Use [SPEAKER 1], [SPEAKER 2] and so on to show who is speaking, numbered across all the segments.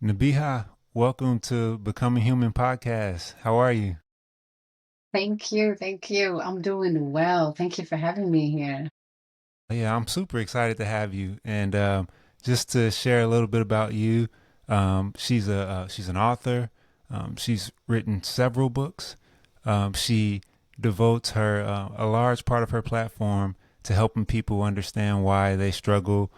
[SPEAKER 1] Nabiha, welcome to Becoming Human podcast. How are you?
[SPEAKER 2] Thank you. Thank you. I'm doing well. Thank you for having me here.
[SPEAKER 1] Yeah, I'm super excited to have you. And just to share a little bit about you, she's an author. She's written several books. She devotes her a large part of her platform to helping people understand why they struggle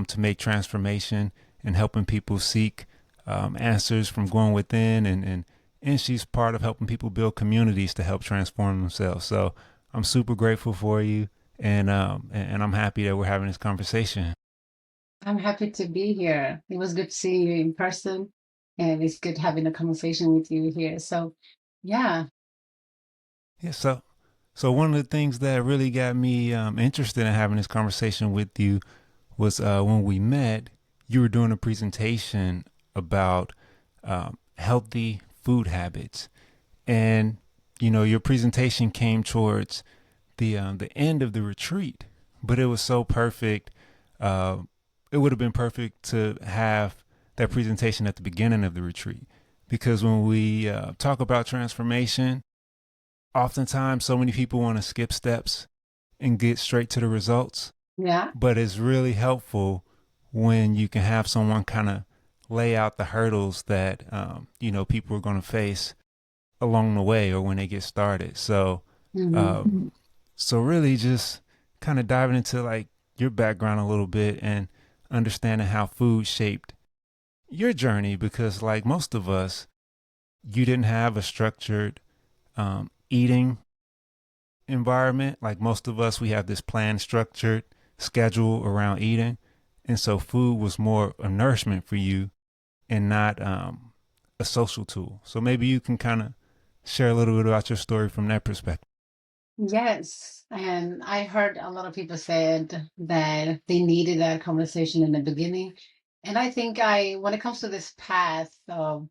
[SPEAKER 1] to make transformation and helping people seek answers from going within and she's part of helping people build communities to help transform themselves. So I'm super grateful for you and I'm happy that we're having this conversation.
[SPEAKER 2] I'm happy to be here. It was good seeing you in person, and it's good having a conversation with you here. So, yeah,
[SPEAKER 1] Yeah, so one of the things that really got me interested in having this conversation with you was when we met. You were doing a presentation about healthy food habits, and your presentation came towards the end of the retreat, but it was so perfect. Uh, it would have been perfect to have that presentation at the beginning of the retreat because when we talk about transformation, oftentimes so many people want to skip steps and get straight to the results,
[SPEAKER 2] yeah.
[SPEAKER 1] but it's really helpful when you can have someone kind of lay out the hurdles that people are going to face along the way or when they get started. So
[SPEAKER 2] hmm
[SPEAKER 1] um, so really just kind of diving into like your background a little bit and understanding how food shaped your journey because like most of us, you didn't have a structured eating environment. Like most of us, we have this planned, structured schedule around eating. And so food was more a nourishment for you and not a social tool. So maybe you can kind of share a little bit about your story from that perspective.
[SPEAKER 2] Yes. And I heard a lot of people said that they needed that conversation in the beginning. And I think when it comes to this path of,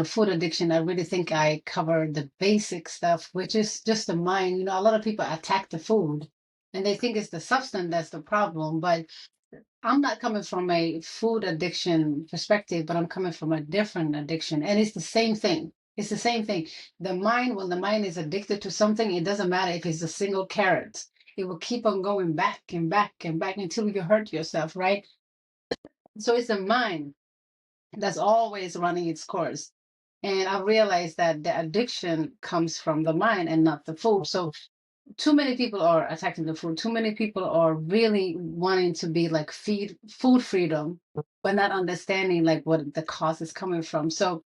[SPEAKER 2] food addiction, I really think I covered the basic stuff, which is just the mind. A lot of people attack the food and they think it's the substance that's the problem. But I'm not coming from a food addiction perspective, but I'm coming from a different addiction. And it's the same thing. It's the same thing. When the mind is addicted to something, it doesn't matter if it's a single carrot. It will keep on going back and back and back until you hurt yourself, right? So it's the mind that's always running its course. And I realized that the addiction comes from the mind and not the food. So too many people are attacking the food. Too many people are really wanting to be like feed food freedom, but not understanding like what the cause is coming from. So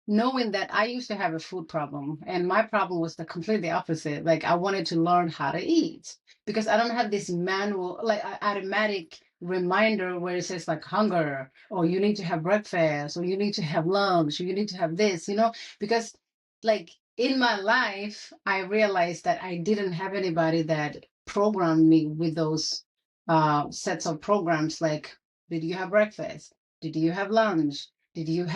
[SPEAKER 2] knowing that I used to have a food problem, and my problem was the completely opposite. Like I wanted to learn how to eat because I don't have this manual, like automatic reminder where it says like hunger, or you need to have breakfast, or you need to have lunch, or you need to have this, because like in my life, I realized that I didn't have anybody that programmed me with those sets of programs like, did you have breakfast? Did you have lunch? Did you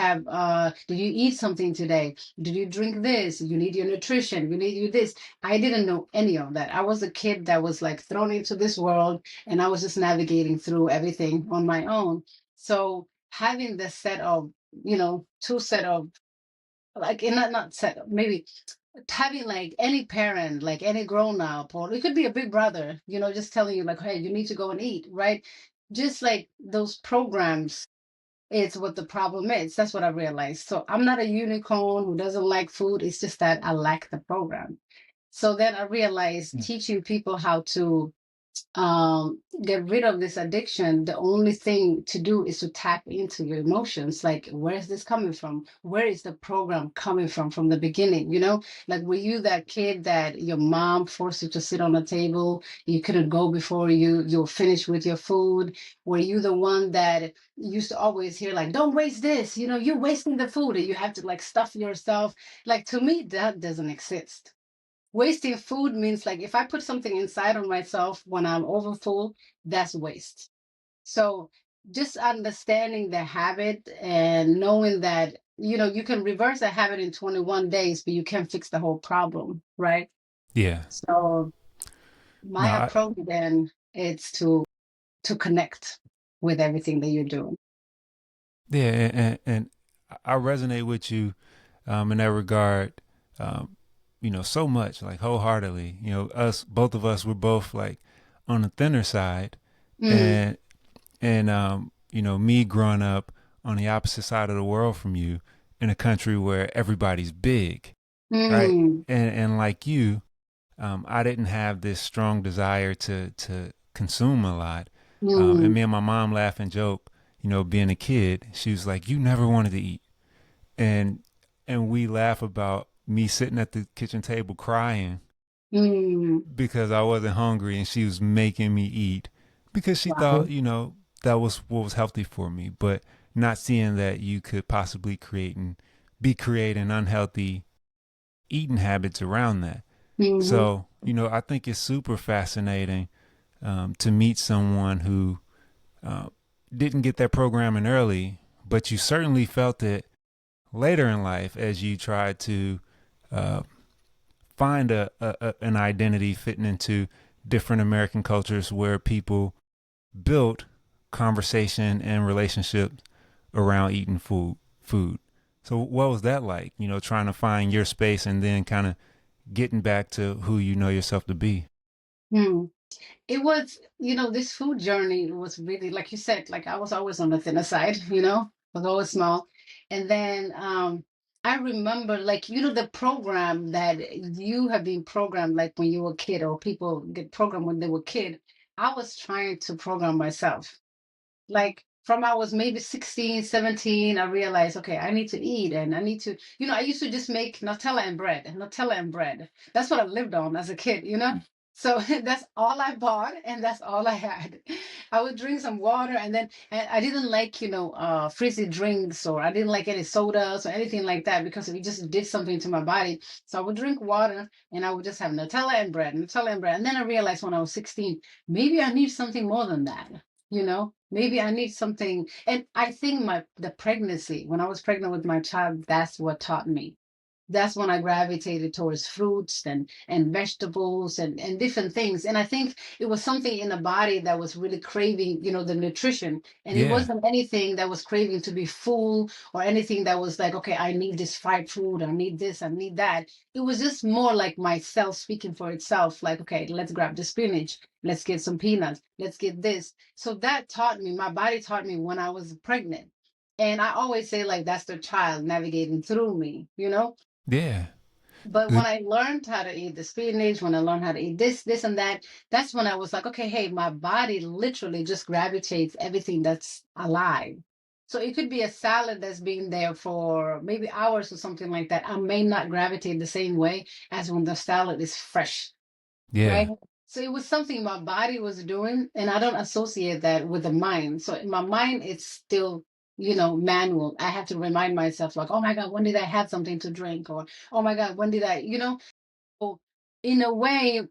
[SPEAKER 2] eat something today? Did you drink this? You need your nutrition. You need you this. I didn't know any of that. I was a kid that was like thrown into this world and I was just navigating through everything on my own. So having the set of, two set of like not set maybe having like any parent, like any grown up, or it could be a big brother, just telling you like, hey, you need to go and eat, right? Just like those programs, it's what the problem is. That's what I realized. So I'm not a unicorn who doesn't like food. It's just that I lack the program. So then I realized teaching people how to get rid of this addiction, the only thing to do is to tap into your emotions. Like, where is this coming from? Where is the program coming from the beginning? Like, were you that kid that your mom forced you to sit on a table? You couldn't go before you're finished with your food? Were you the one that used to always hear, like, don't waste this? You're wasting the food and you have to like stuff yourself. Like, to me, that doesn't exist. Wasting food means like if I put something inside of myself when I'm overfull, that's waste. So just understanding the habit and knowing that, you can reverse a habit in 21 days, but you can't fix the whole problem, right?
[SPEAKER 1] Yeah.
[SPEAKER 2] So
[SPEAKER 1] No,
[SPEAKER 2] my approach then is to connect with everything that you're doing.
[SPEAKER 1] yeah, and I resonate with you in that regard. Um, so much, like wholeheartedly. Both of us, we're both like on the thinner side,
[SPEAKER 2] Mm,
[SPEAKER 1] and me growing up on the opposite side of the world from you, in a country where everybody's big, right?
[SPEAKER 2] mm,
[SPEAKER 1] And like you, I didn't have this strong desire to consume a lot. And
[SPEAKER 2] mm.
[SPEAKER 1] me and my mom laugh and joke, being a kid, she was like, "You never wanted to eat," and we laugh about me sitting at the kitchen table crying
[SPEAKER 2] Mm.
[SPEAKER 1] because I wasn't hungry, and she was making me eat because she thought,
[SPEAKER 2] Wow.
[SPEAKER 1] that was what was healthy for me, but not seeing that you could possibly be creating unhealthy eating habits around that.
[SPEAKER 2] Hmm.
[SPEAKER 1] So, I think it's super fascinating to meet someone who uh, didn't get that programming early, but you certainly felt it later in life as you tried to uh, find an identity fitting into different American cultures where people built conversation and relationships around eating food. So what was that like? Trying to find your space and then kind of getting back to who you know yourself to be.
[SPEAKER 2] Hmm. It was, this food journey was really, like you said, like I was always on the thinner side, was always small. And then I remember, like, the program that you have been programmed, like when you were a kid, or people get programmed when they were kid. I was trying to program myself. Like from I was maybe 16, 17, I realized, okay, I need to eat and I need to, I used to just make Nutella and bread, Nutella and bread. That's what I lived on as a kid. So that's all I bought and that's all I had. I would drink some water and I didn't like, frizzy drinks, or I didn't like any sodas or anything like that because it just did something to my body. So I would drink water and I would just have Nutella and bread, Nutella and bread. And then I realized when I was 16, maybe I need something more than that. Maybe I need something. And I think the pregnancy, when I was pregnant with my child, that's what taught me. That's when I gravitated towards fruits and vegetables and different things. And I think it was something in the body that was really craving, the nutrition. And it
[SPEAKER 1] Yeah,
[SPEAKER 2] wasn't anything that was craving to be full, or anything that was like, okay, I need this fried food, I need this, I need that. It was just more like myself speaking for itself, like, okay, let's grab the spinach, let's get some peanuts, let's get this. So that taught me, my body taught me when I was pregnant. And I always say, like, that's the child navigating through me.
[SPEAKER 1] yeah,
[SPEAKER 2] But when I learned how to eat the spinach, when I learned how to eat this and that, that's when I was like, okay, hey, my body literally just gravitates everything that's alive. So it could be a salad that's been there for maybe hours or something like that. I may not gravitate the same way as when the salad is fresh, right?
[SPEAKER 1] yeah,
[SPEAKER 2] So it was something my body was doing, and I don't associate that with the mind. So in my mind, it's still, manual. I have to remind myself, like, oh my God, when did I have something to drink? Or, oh my God, when did I? So in a way,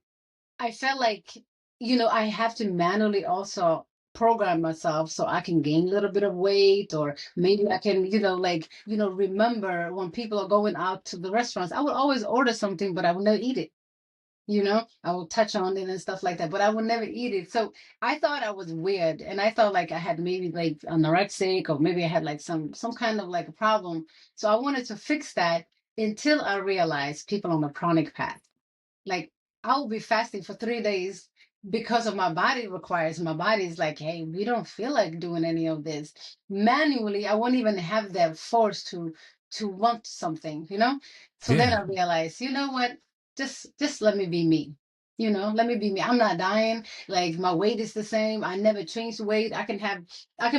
[SPEAKER 2] I felt like, I have to manually also program myself so I can gain a little bit of weight, or maybe I can, remember when people are going out to the restaurants, I would always order something, but I would never eat it. I will touch on it and stuff like that, but I would never eat it. So I thought I was weird, and I thought like I had maybe like anorexic, or maybe I had like some kind of like a problem. So I wanted to fix that until I realized people on the chronic path. Like I will be fasting for 3 days because of my body requires. My body's like, hey, we don't feel like doing any of this. Manually, I won't even have that force to want something. So then
[SPEAKER 1] yeah,
[SPEAKER 2] I realized, you know what? Just let me be me. Let me be me. I'm not dying. Like my weight is the same. I never changed weight. I can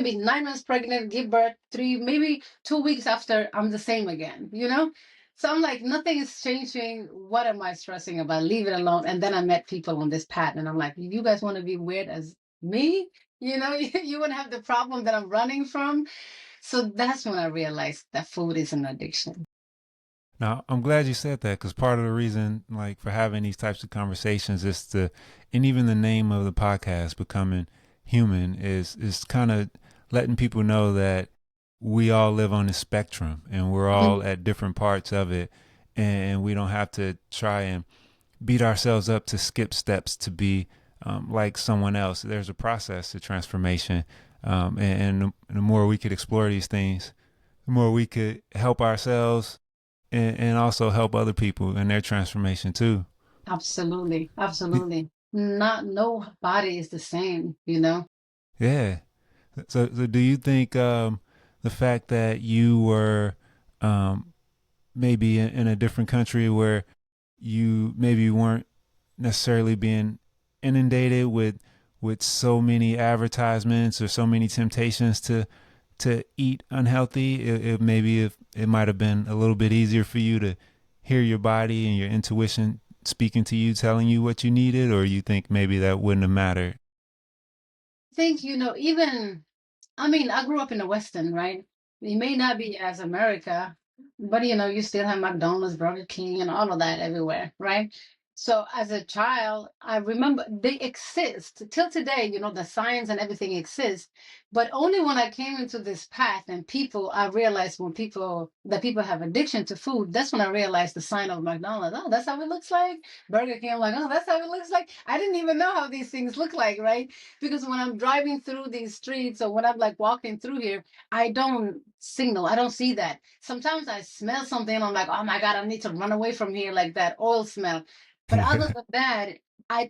[SPEAKER 2] be 9 months pregnant, give birth 3, maybe 2 weeks after, I'm the same again. So I'm like, nothing is changing. What am I stressing about? Leave it alone. And then I met people on this path, and I'm like, you guys want to be weird as me? You wouldn't have the problem that I'm running from. So that's when I realized that food is an addiction.
[SPEAKER 1] Now, I'm glad you said that because part of the reason, like, for having these types of conversations is and even the name of the podcast, Becoming Human, is kind of letting people know that we all live on the spectrum and we're all
[SPEAKER 2] Mhm.
[SPEAKER 1] at different parts of it. And we don't have to try and beat ourselves up to skip steps to be like someone else. There's a process to transformation. And the more we could explore these things, the more we could help ourselves and also help other people in their transformation too.
[SPEAKER 2] Absolutely. Absolutely. Not no body is the same, you know?
[SPEAKER 1] Yeah. So do you think the fact that you were um, maybe in a different country where you maybe weren't necessarily being inundated with so many advertisements or so many temptations to eat unhealthy, it maybe if it might have been a little bit easier for you to hear your body and your intuition speaking to you, telling you what you needed, or you think maybe that wouldn't have mattered?
[SPEAKER 2] I think, even I mean, I grew up in the Western, right? It may not be as America, but you still have McDonald's, Burger King, and all of that everywhere, right? So as a child, I remember they exist till today, the science and everything exists. But only when I came into this path and people, I realized that people have addiction to food, that's when I realized the sign of McDonald's. Oh, that's how it looks like. Burger King, I'm like, oh, that's how it looks like. I didn't even know how these things look like, right? Because when I'm driving through these streets or when I'm like walking through here, I don't signal. I don't see that. Sometimes I smell something and I'm like, oh my God, I need to run away from here, like that oil smell. But other than that,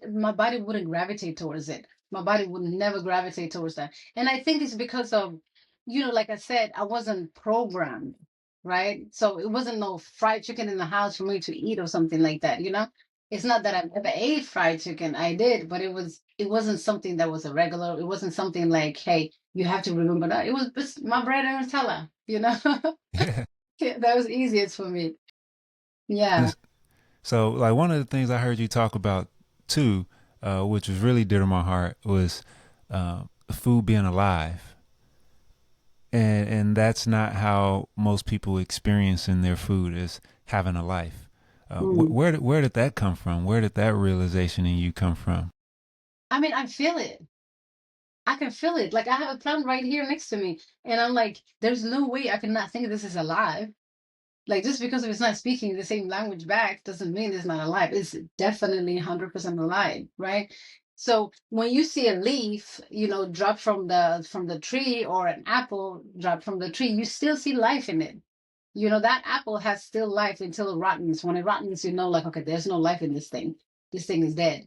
[SPEAKER 2] my body wouldn't gravitate towards it. My body would never gravitate towards that. And I think it's because of, like I said, I wasn't programmed, right? So it wasn't no fried chicken in the house for me to eat or something like that. It's not that I've never ate fried chicken. I did, but it wasn't something that was a regular. It wasn't something like, hey, you have to remember that. It was just my bread and Nutella.
[SPEAKER 1] Yeah.
[SPEAKER 2] Yeah, that was easiest for me. Yeah.
[SPEAKER 1] So, like one of the things I heard you talk about too, which was really dear to my heart, was food being alive, and that's not how most people experiencing their food is having a life.
[SPEAKER 2] Mm.
[SPEAKER 1] Where did that come from? Where did that realization in you come from?
[SPEAKER 2] I mean, I feel it. I can feel it. Like I have a plant right here next to me, and I'm like, there's no way I cannot think this is alive. Like just because it's not speaking the same language back doesn't mean it's not alive. It's definitely 100% alive, right? So when you see a leaf, drop from the tree, or an apple drop from the tree, you still see life in it. That apple has still life until it rottens. When it rottens, like, okay, there's no life in this thing. This thing is dead.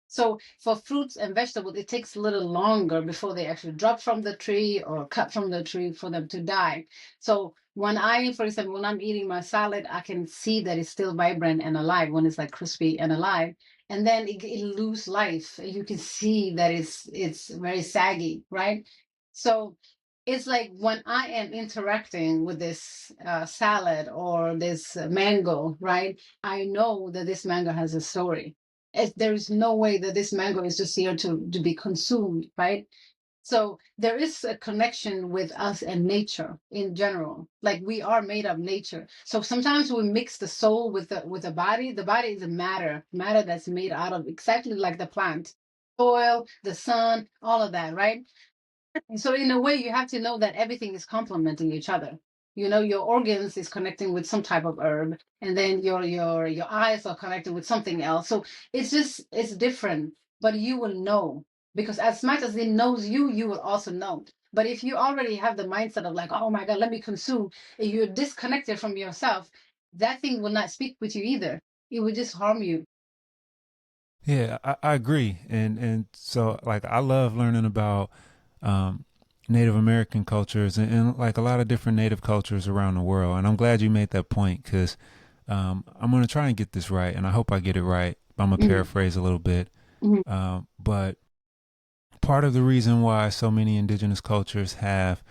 [SPEAKER 2] So for fruits and vegetables, it takes a little longer before they actually drop from the tree or cut from the tree for them to die. So for example, when I'm eating my salad, I can see that it's still vibrant and alive when it's like crispy and alive. And then it lose life. You can see that it's very saggy, right? So it's like when I am interacting with this salad or this mango, right? I know that this mango has a story. There is no way that this mango is just here to be consumed, right? So there is a connection with us and nature in general. Like we are made of nature. So sometimes we mix the soul with the body. The body is a matter that's made out of exactly like the plant, soil, the sun, all of that, right? So in a way, you have to know that everything is complementing each other. Your organs is connecting with some type of herb, and then your eyes are connected with something else. So it's different, but you will know because as much as it knows you, you will also know. But if you already have the mindset of like, oh my God, let me consume, and you're disconnected from yourself, that thing will not speak with you either. It will just harm you.
[SPEAKER 1] Yeah, I agree, and so like I love learning about um, Native American cultures and like a lot of different Native cultures around the world. And I'm glad you made that point because I'm gonna try and get this right, and I hope I get it right. I'm gonna
[SPEAKER 2] Mhm,
[SPEAKER 1] paraphrase a little bit,
[SPEAKER 2] mhm,
[SPEAKER 1] but part of the reason why so many indigenous cultures have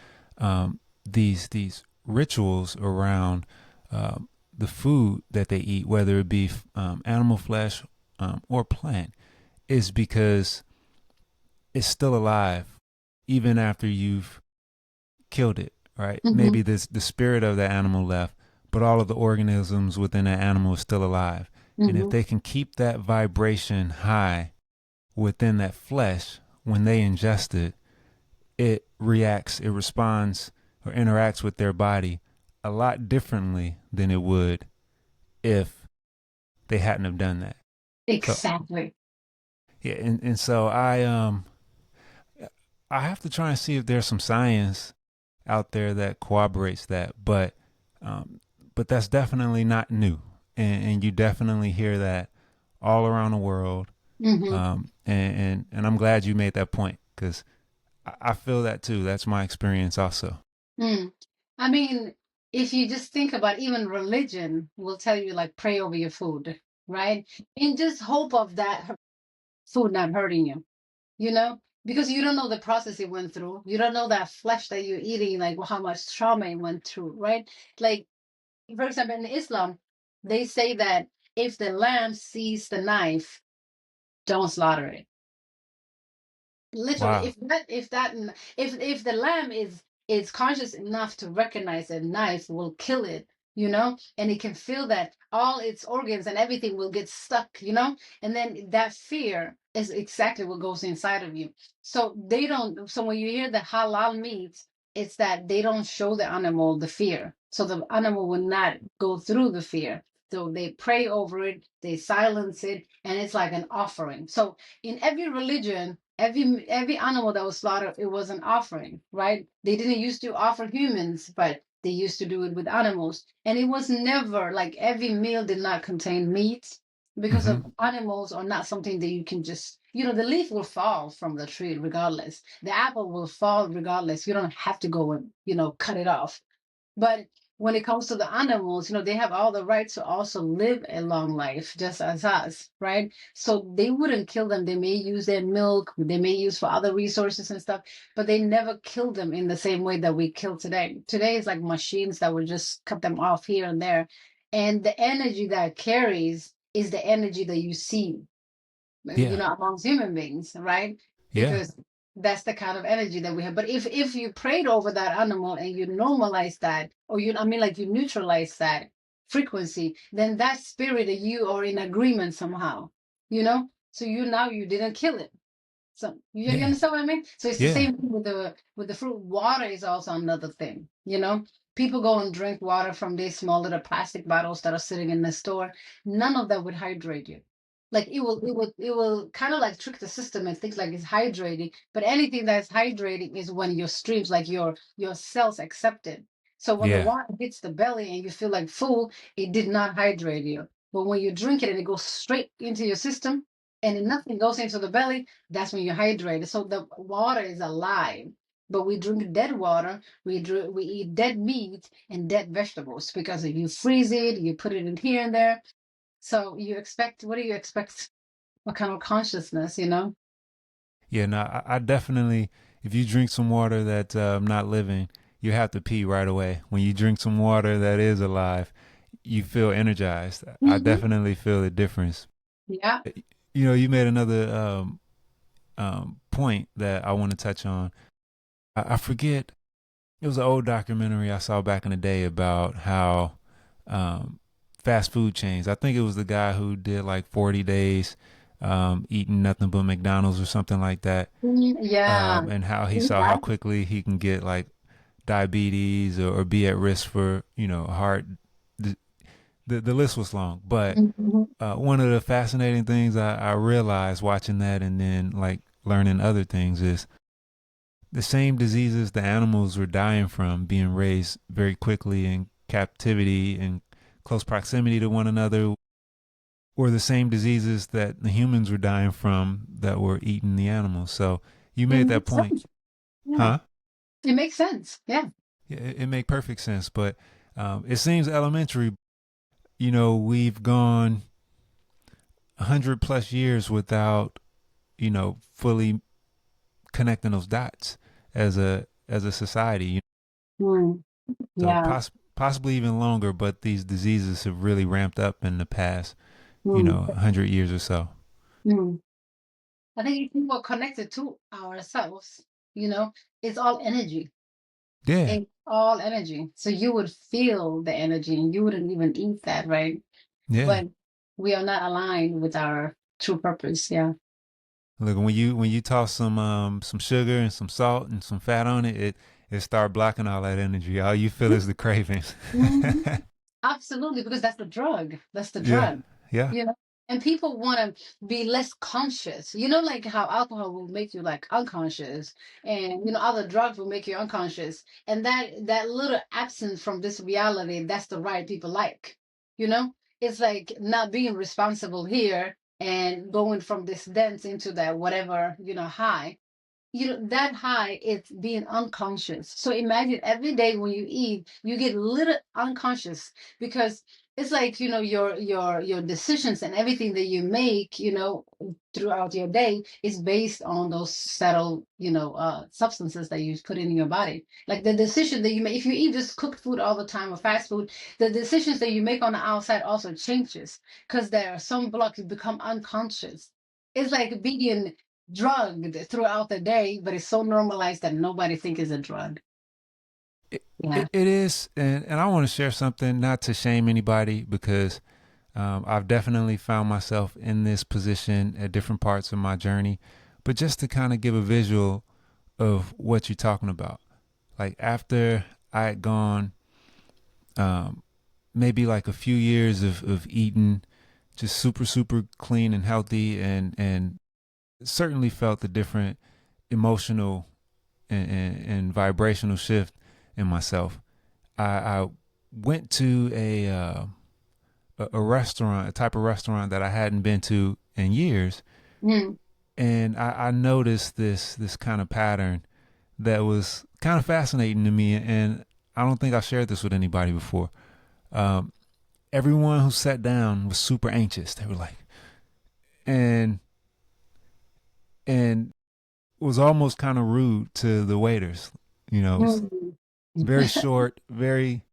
[SPEAKER 1] these rituals around the food that they eat, whether it be animal flesh or plant, is because it's still alive even after you've killed it, right?
[SPEAKER 2] mhm.
[SPEAKER 1] Maybe the spirit of the animal left, but all of the organisms within that animal is still alive. And if
[SPEAKER 2] Mhm.
[SPEAKER 1] they can keep that vibration high within that flesh when they ingest it, it reacts, it responds or interacts with their body a lot differently than it would if they hadn't have done that. So
[SPEAKER 2] Exactly.
[SPEAKER 1] yeah, and so I have to try and see if there's some science out there that corroborates that, um, but that's definitely not new, and you definitely hear that all around the world.
[SPEAKER 2] Hmm.
[SPEAKER 1] And I'm glad you made that point because I feel that too. That's my experience also.
[SPEAKER 2] Mm. I mean, if you just think about even religion will tell you like pray over your food, right? In just hope of that food not hurting you, you know? Because you don't know the process it went through. You don't know that flesh that you're eating, like how much trauma it went through, right? Like, for example, in Islam, they say that if the lamb sees the knife, don't slaughter it. Literally,
[SPEAKER 1] Wow.
[SPEAKER 2] if the lamb is conscious enough to recognize a knife will kill it, and it can feel that all its organs and everything will get stuck, and then that fear is exactly what goes inside of you. So when you hear the halal meat, it's that they don't show the animal the fear, so the animal will not go through the fear. So they pray over it, they silence it, and it's like an offering. So in every religion, every animal that was slaughtered, it was an offering, right? They didn't used to offer humans, but they used to do it with animals. And it was never like every meal did not contain meat because
[SPEAKER 1] Hmm.
[SPEAKER 2] of animals are not something that you can just, the leaf will fall from the tree regardless. The apple will fall regardless. You don't have to go and, cut it off. But when it comes to the animals, they have all the rights to also live a long life, just as us, right? So they wouldn't kill them. They may use their milk, they may use for other resources and stuff, but they never kill them in the same way that we kill today. Today is like machines that would just cut them off here and there. And the energy that it carries is the energy that you see,
[SPEAKER 1] Yeah.
[SPEAKER 2] amongst human beings, right?
[SPEAKER 1] Yeah.
[SPEAKER 2] Because that's the kind of energy that we have. But if you prayed over that animal and you normalize that, or like you neutralize that frequency, then that spirit and you are in agreement somehow, So you didn't kill it. So you
[SPEAKER 1] Yeah.
[SPEAKER 2] understand what I mean? So it's the
[SPEAKER 1] Yeah.
[SPEAKER 2] same thing with the fruit. Water is also another thing, People go and drink water from these small little plastic bottles that are sitting in the store. None of that would hydrate you. Like it will kind of like trick the system and things like it's hydrating. But anything that's hydrating is when your streams, like your cells accept it. So when the
[SPEAKER 1] Yeah.
[SPEAKER 2] water hits the belly and you feel like full, it did not hydrate you. But when you drink it and it goes straight into your system and nothing goes into the belly, that's when you're hydrated. So the water is alive. But we drink dead water, we eat dead meat and dead vegetables because if you freeze it, you put it in here and there. So what do you expect? What kind of consciousness,
[SPEAKER 1] Yeah. No, I definitely, if you drink some water that's not living, you have to pee right away. When you drink some water that is alive, you feel energized. I
[SPEAKER 2] Hmm.
[SPEAKER 1] definitely feel the difference.
[SPEAKER 2] Yeah.
[SPEAKER 1] You made another point that I want to touch on. I forget. It was an old documentary I saw back in the day about how um, fast food chains. I think it was the guy who did like 40 days eating nothing but McDonald's or something like that,
[SPEAKER 2] Yeah.
[SPEAKER 1] and how he saw how
[SPEAKER 2] Yeah.
[SPEAKER 1] quickly he can get like diabetes or be at risk for heart. The list was long, but
[SPEAKER 2] Mhm.
[SPEAKER 1] one of the fascinating things I realized watching that and then like learning other things is the same diseases the animals were dying from being raised very quickly in captivity and close proximity to one another were the same diseases that the humans were dying from that were eating the animals. So you
[SPEAKER 2] It
[SPEAKER 1] made that
[SPEAKER 2] makes
[SPEAKER 1] point,
[SPEAKER 2] sense. Yeah.
[SPEAKER 1] huh?
[SPEAKER 2] It makes sense. Yeah.
[SPEAKER 1] Yeah, it made perfect sense, but it seems elementary. We've gone 100 plus years without fully connecting those dots as a society.
[SPEAKER 2] Mm.
[SPEAKER 1] So
[SPEAKER 2] Yeah.
[SPEAKER 1] possibly even longer, but these diseases have really ramped up in the past,
[SPEAKER 2] Mm.
[SPEAKER 1] 100 years or so.
[SPEAKER 2] Mm. I think if we were connected to ourselves, you know, it's all energy.
[SPEAKER 1] Yeah,
[SPEAKER 2] It's all energy. So you would feel the energy and you wouldn't even eat that, right?
[SPEAKER 1] yeah.
[SPEAKER 2] But we are not aligned with our true purpose. Yeah.
[SPEAKER 1] Look, when you toss some sugar and some salt and some fat on it, it start blocking all that energy. All you feel is the cravings.
[SPEAKER 2] Mhm. Absolutely, because that's the drug. That's the
[SPEAKER 1] Yeah,
[SPEAKER 2] drug.
[SPEAKER 1] yeah,
[SPEAKER 2] You know? and people want to be less conscious, like how alcohol will make you like unconscious, and other drugs will make you unconscious, and that little absence from this reality, that's the ride people like. you know it's like not being responsible here and going from this dance into that whatever high. That high, it's being unconscious. So imagine every day when you eat, you get a little unconscious, because it's like your decisions and everything that you make throughout your day is based on those subtle substances that you put in your body. Like the decision that you make, if you eat just cooked food all the time or fast food, the decisions that you make on the outside also changes, because there are some blocks you become unconscious. It's like being drugged throughout the day, but it's so normalized that nobody think it's a drug.
[SPEAKER 1] It,
[SPEAKER 2] Yeah.
[SPEAKER 1] it is, and I want to share something, not to shame anybody, because I've definitely found myself in this position at different parts of my journey, but just to kind of give a visual of what you're talking about. Like after I had gone um, maybe like a few years of eating just super, super clean and healthy, and certainly felt the different emotional and vibrational shift in myself. I went to a restaurant, a type of restaurant that I hadn't been to in years,
[SPEAKER 2] Mm.
[SPEAKER 1] and I noticed this kind of pattern that was kind of fascinating to me, and I don't think I shared this with anybody before. Um, Everyone who sat down was super anxious. They were like, and and was almost kind of rude to the waiters.
[SPEAKER 2] Mm.
[SPEAKER 1] Very short, very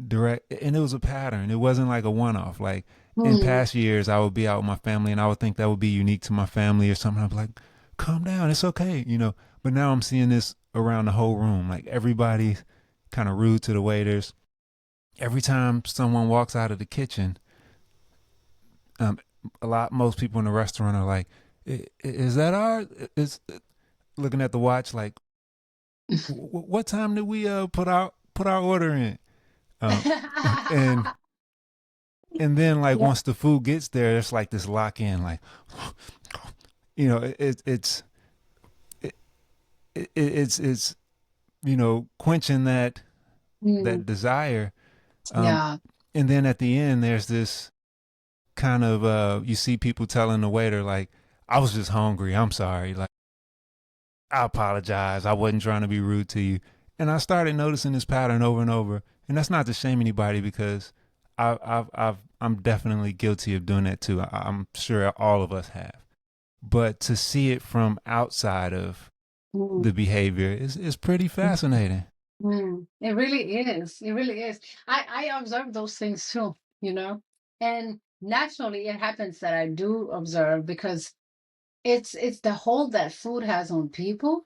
[SPEAKER 1] direct, and it was a pattern. It wasn't like a one-off. Like in
[SPEAKER 2] Mm.
[SPEAKER 1] past years, I would be out with my family, and I would think that would be unique to my family or something. I'd be like, "Calm down, it's okay." But now I'm seeing this around the whole room. Like everybody's kind of rude to the waiters. Every time someone walks out of the kitchen, um, most people in the restaurant are like, "Is that our?" Is looking at the watch like, "What time did we put our order in?" Um, and and then like
[SPEAKER 2] Yeah.
[SPEAKER 1] once the food gets there, it's like this lock in, like it's it, it's quenching that
[SPEAKER 2] Mm.
[SPEAKER 1] desire. Um,
[SPEAKER 2] Yeah.
[SPEAKER 1] and then at the end, there's this kind of you see people telling the waiter like, "I was just hungry. I'm sorry. Like I apologize. I wasn't trying to be rude to you." And I started noticing this pattern over and over. And that's not to shame anybody, because I'm definitely guilty of doing that too. I'm sure all of us have. But to see it from outside of
[SPEAKER 2] Mm.
[SPEAKER 1] the behavior is pretty fascinating.
[SPEAKER 2] Mm. It really is. It really is. I observe those things too, and naturally it happens that I do observe, because it's the hold that food has on people.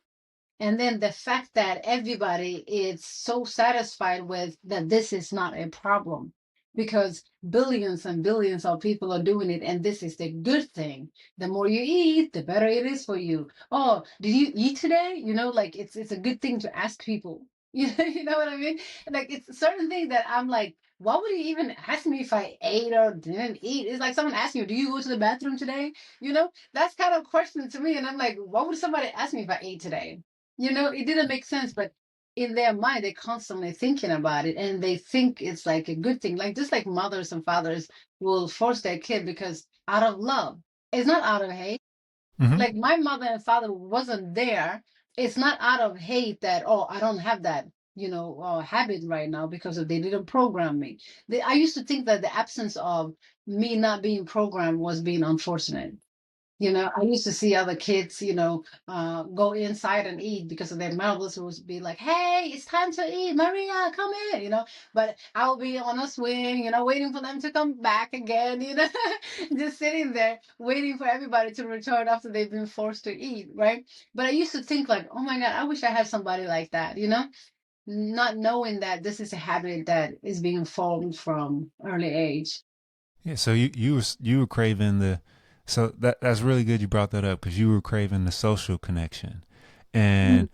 [SPEAKER 2] And then the fact that everybody is so satisfied with that this is not a problem, because billions and billions of people are doing it, and this is the good thing. The more you eat, the better it is for you. Oh, did you eat today? Like it's a good thing to ask people. You know what I mean? Like it's certain thing that I'm like, why would you even ask me if I ate or didn't eat? It's like someone asking you, do you go to the bathroom today? That's kind of question to me. And I'm like, why would somebody ask me if I ate today? It didn't make sense, but in their mind, they're constantly thinking about it, and they think it's like a good thing. Like just like mothers and fathers will force their kid because out of love. It's not out of hate.
[SPEAKER 1] Hmm.
[SPEAKER 2] Like my mother and father wasn't there. It's not out of hate that, oh, I don't have that habit right now, because they didn't program me. I used to think that the absence of me not being programmed was being unfortunate. I used to see other kids, go inside and eat because of their mothers would be like, "Hey, it's time to eat, Maria, come in." But I will be on a swing, waiting for them to come back again, just sitting there waiting for everybody to return after they've been forced to eat, right? But I used to think like, "Oh my God, I wish I had somebody like that," not knowing that this is a habit that is being formed from early age.
[SPEAKER 1] Yeah. So you were craving the. So that's really good you brought that up, because you were craving the social connection,
[SPEAKER 2] Mm.
[SPEAKER 1] and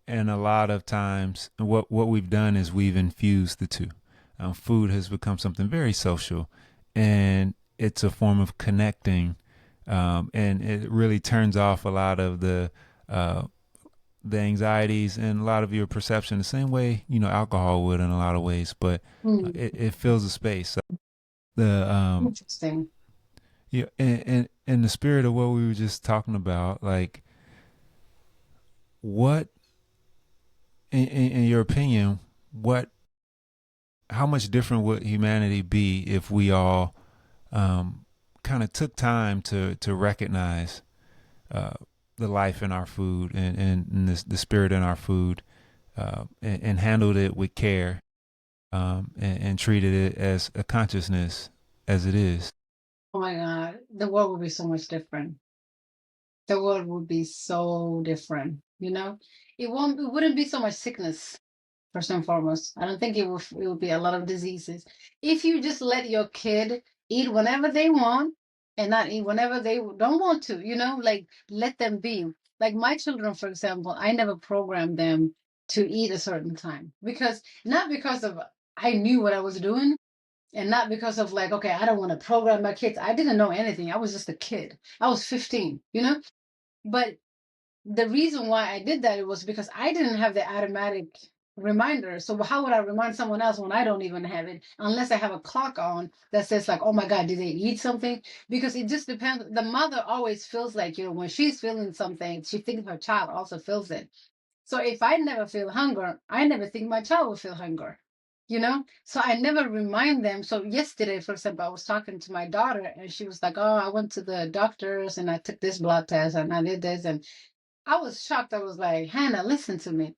[SPEAKER 1] and a lot of times what we've done is we've infused the two. Food has become something very social, and it's a form of connecting, and it really turns off a lot of uh, the anxieties and a lot of your perception the same way alcohol would in a lot of ways, but
[SPEAKER 2] Mm,
[SPEAKER 1] it fills the space. So the
[SPEAKER 2] interesting.
[SPEAKER 1] yeah, and in the spirit of what we were just talking about, like what in your opinion, what how much different would humanity be if we all kind of took time to recognize uh, the life in our food and the spirit in our food, and handled it with care, and treated it as a consciousness as it is.
[SPEAKER 2] Oh my God, the world would be so much different. The world would be so different. It wouldn't be so much sickness. First and foremost, I don't think it would be a lot of diseases if you just let your kid eat whenever they want and not eat whenever they don't want to. Like let them be. Like my children, for example, I never programmed them to eat a certain time because not because of I knew what I was doing, and not because of like, okay, I don't want to program my kids. I didn't know anything. I was just a kid. I was 15. But the reason why I did that was because I didn't have the automatic reminder. So how would I remind someone else when I don't even have it, unless I have a clock on that says like, oh my God, did they eat something? Because it just depends. The mother always feels like, when she's feeling something, she thinks her child also feels it. So if I never feel hunger, I never think my child will feel hunger. So I never remind them. So yesterday, for example, I was talking to my daughter and she was like, oh, I went to the doctors and I took this blood test and I did this. And I was shocked. I was like, Hannah, listen to me.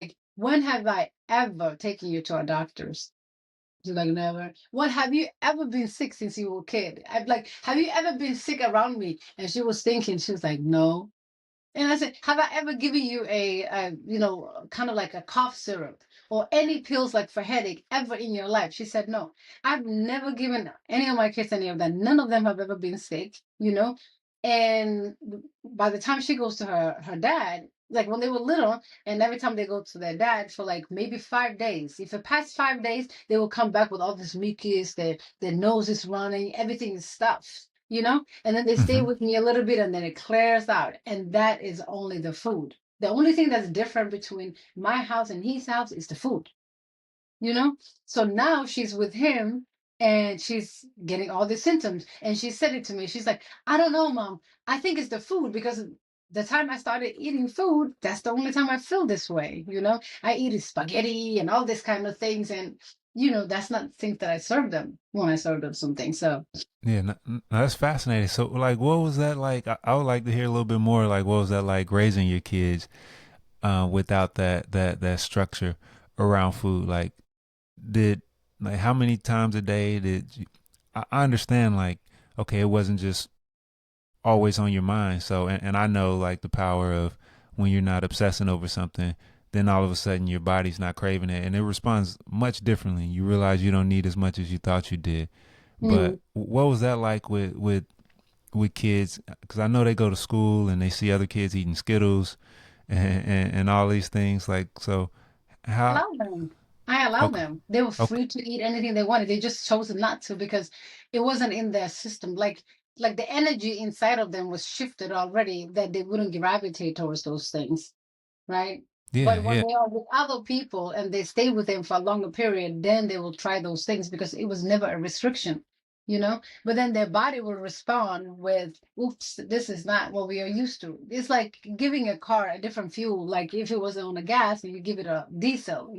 [SPEAKER 2] Like, when have I ever taken you to a doctor's? She's like, never. What, have you ever been sick since you were a kid? I'm like, have you ever been sick around me? And she was thinking, she was like, no. And I said, have I ever given you kind of like a cough syrup or any pills like for headache ever in your life? She said, no. I've never given any of my kids any of that. None of them have ever been sick. And by the time she goes to her dad, like when they were little, and every time they go to their dad for like maybe 5 days, if it passed 5 days, they will come back with all this mucus, their nose is running, everything is stuffed. And then they stay
[SPEAKER 1] Hmm.
[SPEAKER 2] with me a little bit and then it clears out. And that is only the food. The only thing that's different between my house and his house is the food you know so now she's with him and she's getting all these symptoms, and she said it to me. She's like, I don't know, mom, I think it's the food, because the time I started eating food, that's the only time I feel this way. I eat spaghetti and all this kind of things, and that's not things that I serve them when I serve them something. So
[SPEAKER 1] Yeah, that's fascinating. So, like, what was that like? I would like to hear a little bit more. Like, what was that like raising your kids without that structure around food? Like, did like how many times a day did you? I understand. Like, okay, it wasn't just always on your mind. So, and I know like the power of when you're not obsessing over something, then all of a sudden your body's not craving it, and it responds much differently. You realize you don't need as much as you thought you did.
[SPEAKER 2] mm.
[SPEAKER 1] But what was that like with kids? Because I know they go to school and they see other kids eating Skittles and all these things. Like, so how?
[SPEAKER 2] Allow them. I allow
[SPEAKER 1] Okay,
[SPEAKER 2] them. They were
[SPEAKER 1] okay,
[SPEAKER 2] free to eat anything they wanted. They just chose not to because it wasn't in their system. Like the energy inside of them was shifted already, that they wouldn't gravitate towards those things, right?
[SPEAKER 1] yeah,
[SPEAKER 2] But when
[SPEAKER 1] yeah,
[SPEAKER 2] they are with other people and they stay with them for a longer period, then they will try those things because it was never a restriction. But then their body will respond with, oops, this is not what we are used to. It's like giving a car a different fuel. Like if it was on a gas and you give it a diesel,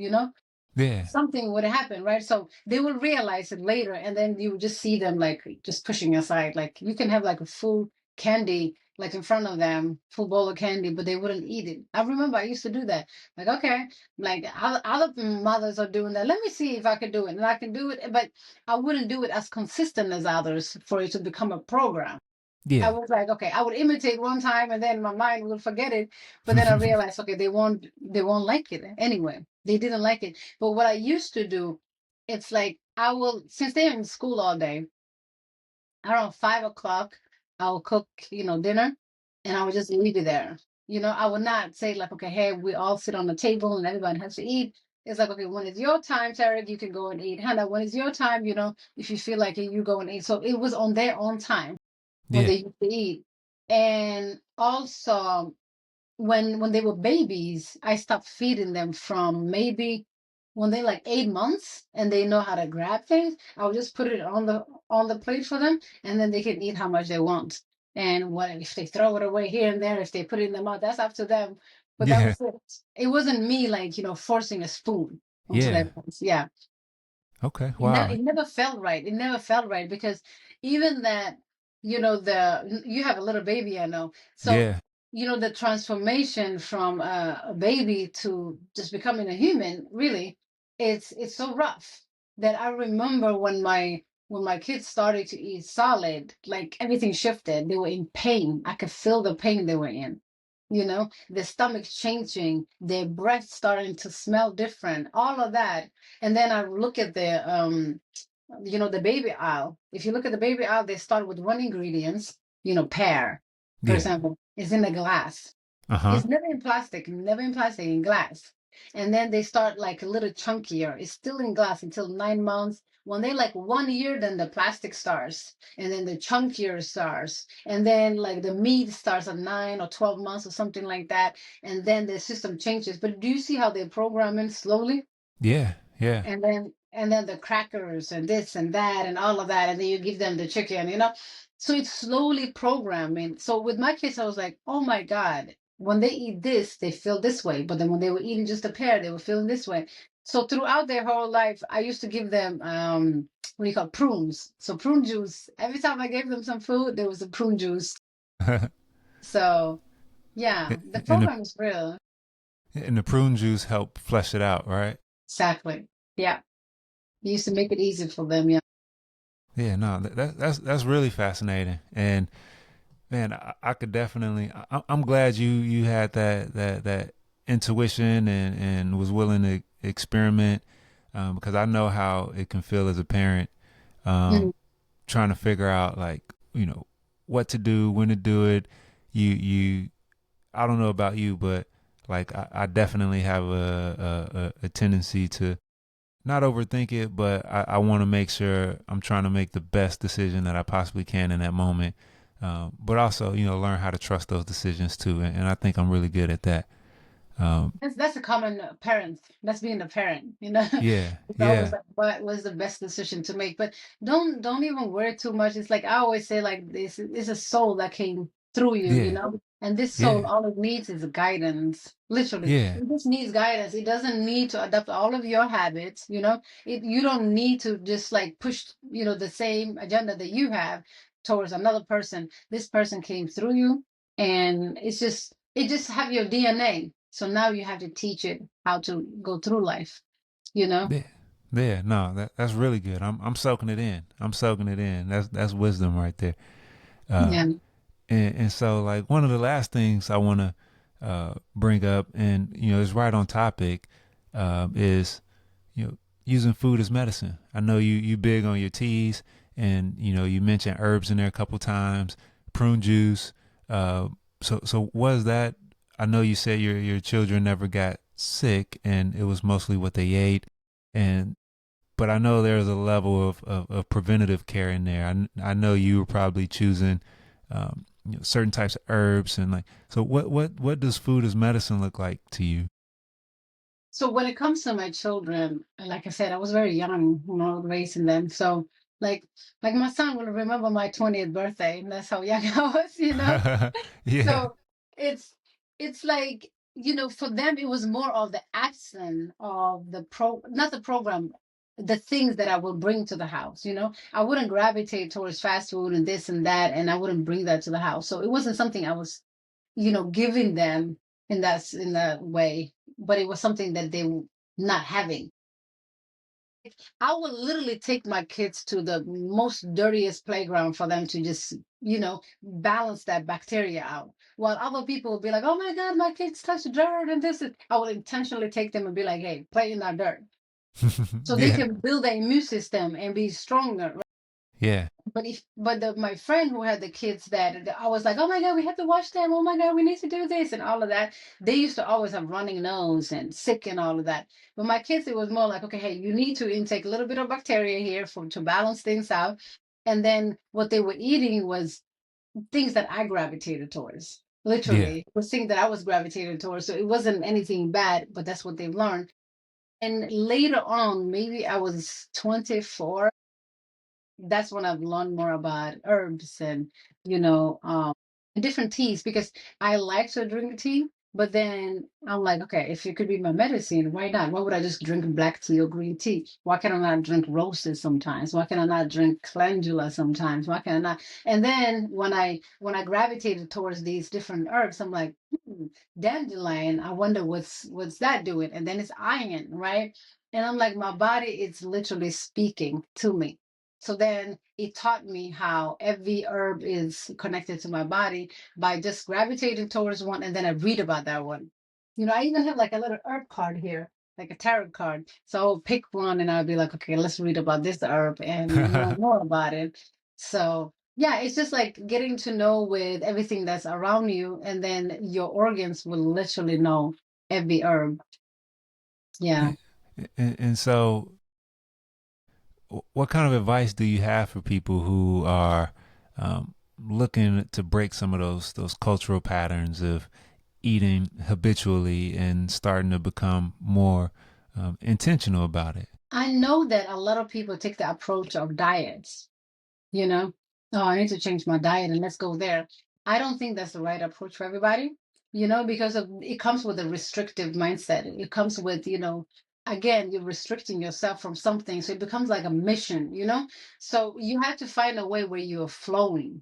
[SPEAKER 1] yeah,
[SPEAKER 2] something would happen, right? So they will realize it later, and then you just see them like just pushing aside. Like you can have like a full candy like in front of them, full bowl of candy, but they wouldn't eat it. I remember I used to do that. Like, okay, like other mothers are doing that. Let me see if I can do it, and I can do it, but I wouldn't do it as consistent as others for it to become a program. I
[SPEAKER 1] yeah.
[SPEAKER 2] was like, okay, I would imitate one time and then my mind would forget it. But then I realized, okay, they won't like it anyway. They didn't like it. But what I used to do, it's like I will, since they're in school all day, around 5 o'clock, I will cook, dinner, and I would just leave it there. I would not say like, okay, hey, we all sit on the table and everybody has to eat. It's like, okay, when it's your time, Tarek, you can go and eat. Hannah, when it's your time, if you feel like it, you go and eat. So it was on their own time when
[SPEAKER 1] Yeah.
[SPEAKER 2] they used to eat. And also, when they were babies, I stopped feeding them from maybe when they like 8 months and they know how to grab things. I'll just put it on the plate for them, and then they can eat how much they want. And what if they throw it away here and there, if they put it in their mouth, that's up to them. But that
[SPEAKER 1] Yeah.
[SPEAKER 2] was it. It wasn't me like forcing a spoon onto their
[SPEAKER 1] Yeah.
[SPEAKER 2] mouth. Yeah,
[SPEAKER 1] Okay.
[SPEAKER 2] it
[SPEAKER 1] Wow.
[SPEAKER 2] never felt right. It never felt right because even that, you have a little baby, I know. So,
[SPEAKER 1] Yeah.
[SPEAKER 2] the transformation from a baby to just becoming a human, really, it's so rough that I remember when my kids started to eat solid, like everything shifted. They were in pain. I could feel the pain they were in. The stomach's changing, their breath starting to smell different, all of that. And then I look at the baby aisle. If you look at the baby aisle, they start with one ingredients, pear, for
[SPEAKER 1] Yeah.
[SPEAKER 2] example, is in a glass.
[SPEAKER 1] Uh-huh.
[SPEAKER 2] It's never in plastic, in glass. And then they start like a little chunkier. It's still in glass until 9 months. When they like 1 year, then the plastic starts, and then the chunkier starts, and then like the meat starts at 9 or 12 months or something like that, and then the system changes. But do you see how they're programming slowly?
[SPEAKER 1] Yeah. Yeah.
[SPEAKER 2] And then the crackers and this and that and all of that, and then you give them the chicken. So it's slowly programming. So with my kids, I was like, oh my God, when they eat this, they feel this way, but then when they were eating just a pear, they were feeling this way. So throughout their whole life, I used to give them what do you call prunes, so prune juice. Every time I gave them some food, there was a prune juice. So yeah, the
[SPEAKER 1] and the
[SPEAKER 2] program is real.
[SPEAKER 1] and the prune juice help flesh it out, right?
[SPEAKER 2] Exactly. Yeah, you used to make it easy for them. Yeah.
[SPEAKER 1] Yeah, no, that's really fascinating. And man, I could definitely. I'm glad you had that intuition and was willing to experiment, because I know how it can feel as a parent,
[SPEAKER 2] Mhm.
[SPEAKER 1] um, trying to figure out like what to do, when to do it. You I don't know about you, but like I definitely have a tendency to not overthink it, but I want to make sure I'm trying to make the best decision that I possibly can in that moment. But also, learn how to trust those decisions too. And I think I'm really good at that. Um,
[SPEAKER 2] That's a common parent. That's being a parent.
[SPEAKER 1] yeah,
[SPEAKER 2] It's always
[SPEAKER 1] yeah,
[SPEAKER 2] like what was the best decision to make. But don't even worry too much. It's like I always say, like this is a soul that came through you,
[SPEAKER 1] yeah,
[SPEAKER 2] and this soul,
[SPEAKER 1] yeah,
[SPEAKER 2] all it needs is guidance. Literally,
[SPEAKER 1] yeah,
[SPEAKER 2] it just needs guidance. It doesn't need to adopt all of your habits. You don't need to just like push, the same agenda that you have towards another person. This person came through you, and it just have your DNA. So now you have to teach it how to go through life, you know?
[SPEAKER 1] yeah, yeah. No, that's really good. I'm soaking it in. I'm soaking it in. That's wisdom right there. Uh,
[SPEAKER 2] Yeah.
[SPEAKER 1] and so like one of the last things I want to bring up, and is right on topic, is you know using food as medicine. I know you big on your teas, and you mentioned herbs in there a couple times, prune juice. So was that? I know you said your children never got sick, and it was mostly what they ate, and but I know there's a level of preventative care in there. I know you were probably choosing certain types of herbs and like. So what does food as medicine look like to you?
[SPEAKER 2] So when it comes to my children, like I said, I was very young, raising them. So like my son will remember my 20th birthday, and that's how young I was.
[SPEAKER 1] Yeah,
[SPEAKER 2] So it's it's like, for them it was more of the action of not the program, the things that I will bring to the house. I wouldn't gravitate towards fast food and this and that, and I wouldn't bring that to the house. So it wasn't something I was, giving them in that way, but it was something that they were not having. I would literally take my kids to the most dirtiest playground for them to just, balance that bacteria out. While other people would be like, oh my God, my kids touch dirt and this is, I would intentionally take them and be like, hey, play in that dirt. So they
[SPEAKER 1] yeah,
[SPEAKER 2] can build their immune system and be stronger.
[SPEAKER 1] Yeah.
[SPEAKER 2] My friend who had the kids that I was like, oh my God, we have to watch them. Oh my God, we need to do this and all of that. They used to always have running nose and sick and all of that. But my kids, it was more like, okay, hey, you need to intake a little bit of bacteria here for to balance things out. And then what they were eating was things that I gravitated towards.
[SPEAKER 1] Yeah.
[SPEAKER 2] Literally, it was things that I was gravitated towards. So it wasn't anything bad, but that's what they've learned. And later on, maybe I was 24, that's when I've learned more about herbs and different teas because I like to drink tea, but then I'm like, okay, if it could be my medicine, why not? Why would I just drink black tea or green tea? Why can I not drink roses sometimes? Why can I not drink calendula sometimes? Why can I not? And then when I gravitated towards these different herbs, I'm like, dandelion. I wonder what's that doing? And then it's iron, right? And I'm like, my body is literally speaking to me. So then it taught me how every herb is connected to my body by just gravitating towards one, and then I read about that one. I even have like a little herb card here, like a tarot card. So I'll pick one and I'll be like, okay, let's read about this herb and learn more about it. So yeah, it's just like getting to know with everything that's around you, and then your organs will literally know every herb. Yeah.
[SPEAKER 1] And so, what kind of advice do you have for people who are looking to break some of those cultural patterns of eating habitually and starting to become more intentional about it?
[SPEAKER 2] I know that a lot of people take the approach of diets, you know oh, I need to change my diet and let's go there. I don't think that's the right approach for everybody, because it comes with a restrictive mindset. It comes with, again, you're restricting yourself from something, so it becomes like a mission, so you have to find a way where you're flowing,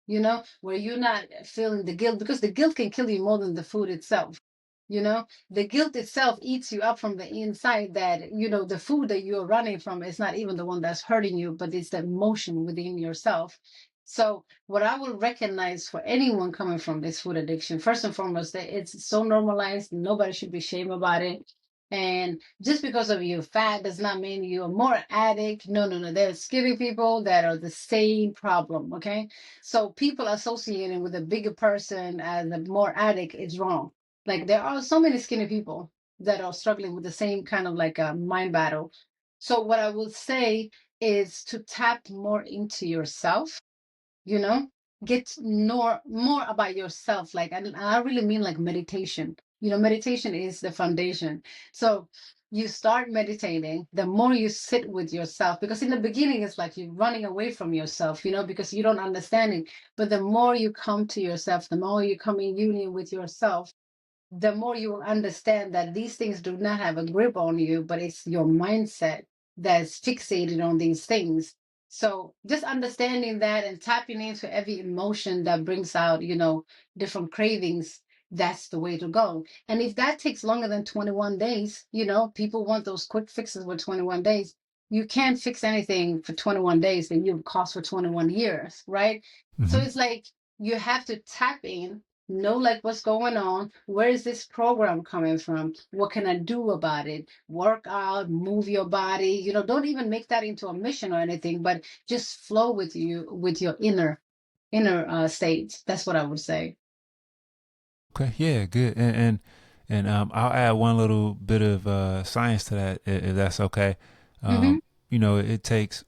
[SPEAKER 2] where you're not feeling the guilt, because the guilt can kill you more than the food itself. The guilt itself eats you up from the inside, that the food that you're running from is not even the one that's hurting you, but it's the emotion within yourself. So what I would recognize for anyone coming from this food addiction, first and foremost, that it's so normalized, nobody should be ashamed about it. And just because of your fat does not mean you're more addict. No, no, no. There's skinny people that are the same problem. Okay. So people associating with a bigger person as a more addict is wrong. Like there are so many skinny people that are struggling with the same kind of like a mind battle. So what I would say is to tap more into yourself, you know get more about yourself, like, and I really mean like meditation. Meditation is the foundation. So you start meditating, the more you sit with yourself, because in the beginning it's like you're running away from yourself, because you don't understand it. But the more you come to yourself, the more you come in union with yourself, the more you will understand that these things do not have a grip on you, but it's your mindset that's fixated on these things. So just understanding that and tapping into every emotion that brings out, different cravings, that's the way to go. And if that takes longer than 21 days, people want those quick fixes with 21 days. You can't fix anything for 21 days that you've cost for 21 years, right? So
[SPEAKER 1] Hmm.
[SPEAKER 2] it's like you have to tap in, know like what's going on, where is this program coming from, what can I do about it, work out, move your body, don't even make that into a mission or anything, but just flow with you, with your inner state. That's what I would say.
[SPEAKER 1] Okay, yeah, good. And I'll add one little bit of science to that, if that's okay.
[SPEAKER 2] Mm-hmm.
[SPEAKER 1] Um, it takes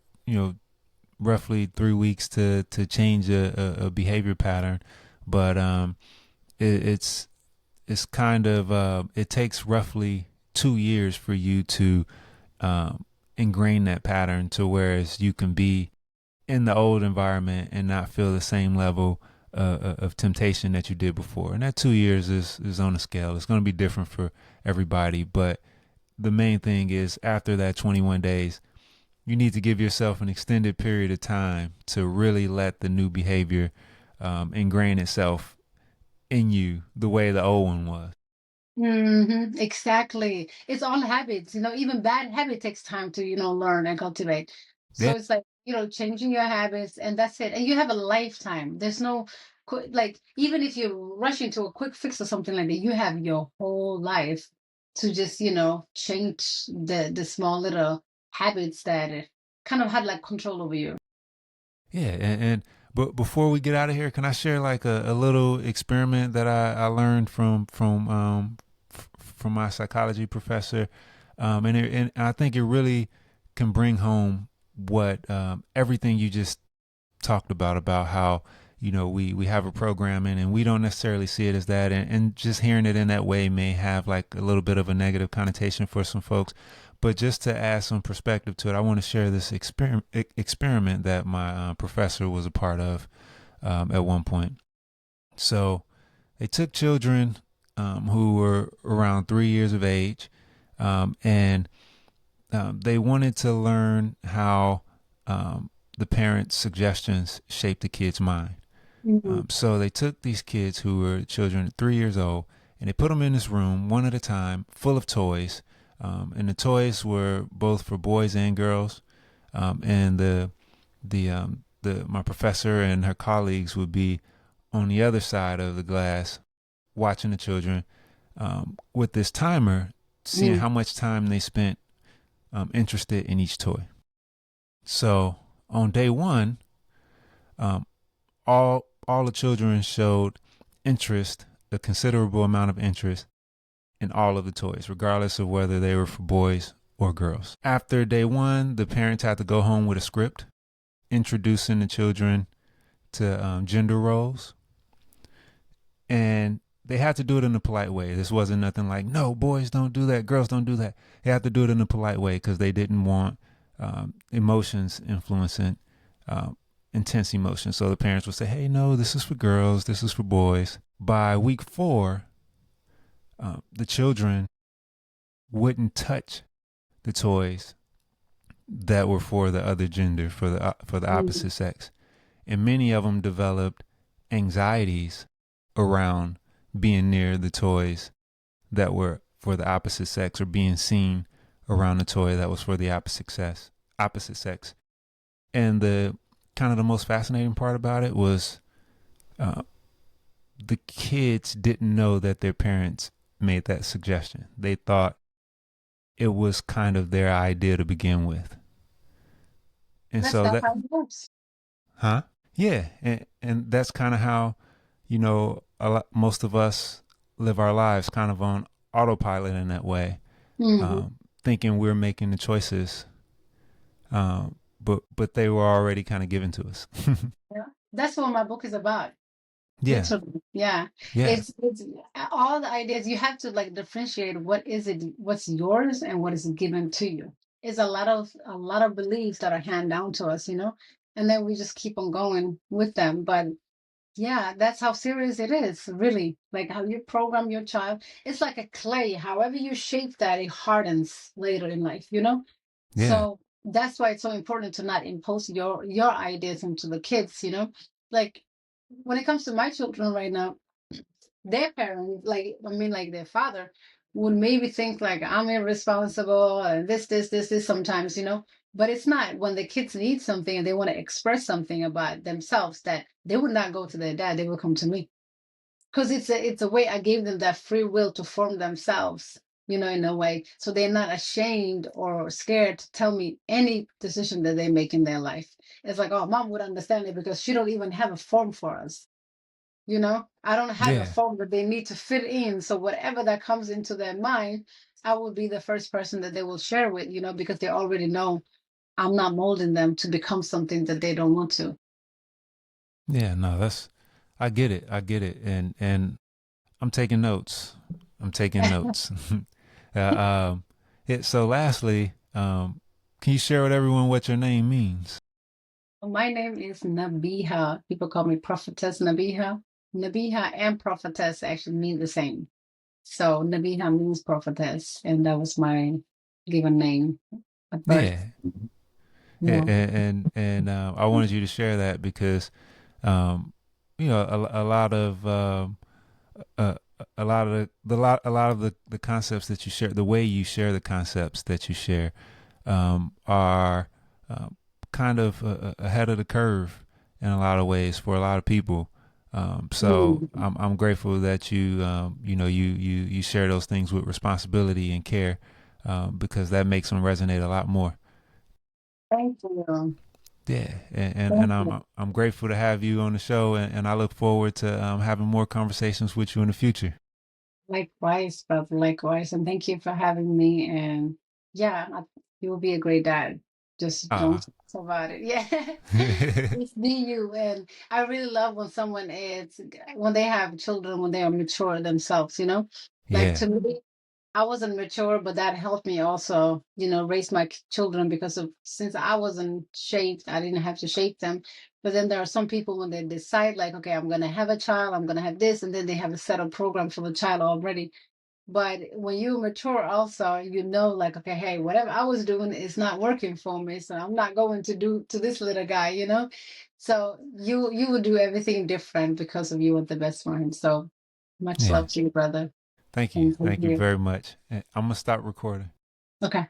[SPEAKER 1] roughly 3 weeks to change a behavior pattern, but it's kind of it takes roughly 2 years for you to um, ingrain that pattern to whereas you can be in the old environment and not feel the same level of temptation that you did before. And that 2 years is on a scale. It's going to be different for everybody, but the main thing is after that 21 days, you need to give yourself an extended period of time to really let the new behavior ingrain itself in you the way the old one was.
[SPEAKER 2] Exactly. It's all habits. Even bad habit takes time to, learn and cultivate. So
[SPEAKER 1] Yeah.
[SPEAKER 2] it's like, changing your habits, and that's it. And you have a lifetime. There's no, like, even if you rush into a quick fix or something like that, you have your whole life to just, change the small little habits that kind of had like control over you.
[SPEAKER 1] Yeah, and but before we get out of here, can I share like a little experiment that I learned from my psychology professor, and I think it really can bring home what everything you just talked about how we have a programming and we don't necessarily see it as that, and just hearing it in that way may have like a little bit of a negative connotation for some folks. But just to add some perspective to it, I want to share this experiment that my professor was a part of at one point. So they took children who were around 3 years of age, and they wanted to learn how the parents' suggestions shape the kid's mind.
[SPEAKER 2] Mhm.
[SPEAKER 1] So they took these kids who were children 3 years old, and they put them in this room one at a time, full of toys. And the toys were both for boys and girls. And the my professor and her colleagues would be on the other side of the glass, watching the children with this timer, seeing
[SPEAKER 2] Mm.
[SPEAKER 1] how much time they spent interested in each toy. So on day one, um, all the children showed interest, a considerable amount of interest in all of the toys, regardless of whether they were for boys or girls. After day one, the parents had to go home with a script introducing the children to gender roles, and they had to do it in a polite way. This wasn't nothing like, no, boys don't do that, girls don't do that. They had to do it in a polite way because they didn't want emotions influencing intense emotions. So the parents would say, hey, no, this is for girls, this is for boys. By week 4, the children wouldn't touch the toys that were for the other gender, for the
[SPEAKER 2] Mm.
[SPEAKER 1] opposite sex, and many of them developed anxieties around being near the toys that were for the opposite sex, or being seen around the toy that was for the opposite sex. And the kind of the most fascinating part about it was uh, the kids didn't know that their parents made that suggestion. They thought it was kind of their idea to begin with. And
[SPEAKER 2] That's
[SPEAKER 1] so
[SPEAKER 2] not
[SPEAKER 1] that,
[SPEAKER 2] how it works.
[SPEAKER 1] huh? Yeah. And that's kind of how, most of us live our lives kind of on autopilot in that way,
[SPEAKER 2] Hmm.
[SPEAKER 1] thinking we're making the choices, but they were already kind of given to us.
[SPEAKER 2] Yeah. That's what my book is about.
[SPEAKER 1] Yeah.
[SPEAKER 2] Literally, yeah.
[SPEAKER 1] Yeah.
[SPEAKER 2] It's all the ideas. You have to like differentiate what is it, what's yours, and what is given to you. It's a lot of beliefs that are handed down to us, and then we just keep on going with them. But yeah, that's how serious it is, really. Like how you program your child. It's like a clay. However you shape that, it hardens later in life.
[SPEAKER 1] Yeah.
[SPEAKER 2] So that's why it's so important to not impose your ideas into the kids. Like when it comes to my children right now, their parents, like I mean, like their father, would maybe think like I'm irresponsible and this sometimes. But it's not. When the kids need something and they want to express something about themselves, that they would not go to their dad, they will come to me. Because it's a way I gave them that free will to form themselves, in a way. So they're not ashamed or scared to tell me any decision that they make in their life. It's like, oh, mom would understand it because she don't even have a form for us. I don't have a
[SPEAKER 1] Yeah.
[SPEAKER 2] form that they need to fit in. So whatever that comes into their mind, I will be the first person that they will share with, because they already know I'm not molding them to become something that they don't want to.
[SPEAKER 1] Yeah. No, I get it. I get it. And I'm taking notes. I'm taking notes. uh, um, so lastly, can you share with everyone what your name means?
[SPEAKER 2] My name is Nabiha. People call me Prophetess Nabiha. Nabiha and prophetess actually mean the same. So Nabiha means prophetess, and that was my given name at birth.
[SPEAKER 1] Yeah.
[SPEAKER 2] Yeah.
[SPEAKER 1] And I wanted you to share that because, um, a lot of uh, a lot of the concepts that you share, the way you share the concepts that you share, are uh, kind of ahead of the curve in a lot of ways for a lot of people. So
[SPEAKER 2] Mm.
[SPEAKER 1] I'm grateful that you share those things with responsibility and care, because that makes them resonate a lot more.
[SPEAKER 2] Thank you.
[SPEAKER 1] Yeah, and
[SPEAKER 2] Thank you.
[SPEAKER 1] I'm grateful to have you on the show, and I look forward to having more conversations with you in the future.
[SPEAKER 2] Likewise, brother, likewise. And thank you for having me. And yeah, you will be a great dad. Just don't
[SPEAKER 1] Uh,
[SPEAKER 2] stress about it. Yeah. Just be you. And I really love when someone is, when they have children, when they are mature themselves, Like
[SPEAKER 1] yeah,
[SPEAKER 2] to me, I wasn't mature, but that helped me also, raise my children because of since I wasn't shaped, I didn't have to shape them. But then there are some people when they decide, like, okay, I'm going to have a child, I'm going to have this, and then they have a set of program for the child already. But when you mature, also, like, okay, hey, whatever I was doing is not working for me, so I'm not going to do to this little guy. So you would do everything different because of you want the best for him. So much
[SPEAKER 1] yeah.
[SPEAKER 2] love to you, brother,
[SPEAKER 1] Thank you,
[SPEAKER 2] and thank
[SPEAKER 1] thank you
[SPEAKER 2] you.
[SPEAKER 1] very much. I'm gonna stop recording.
[SPEAKER 2] Okay.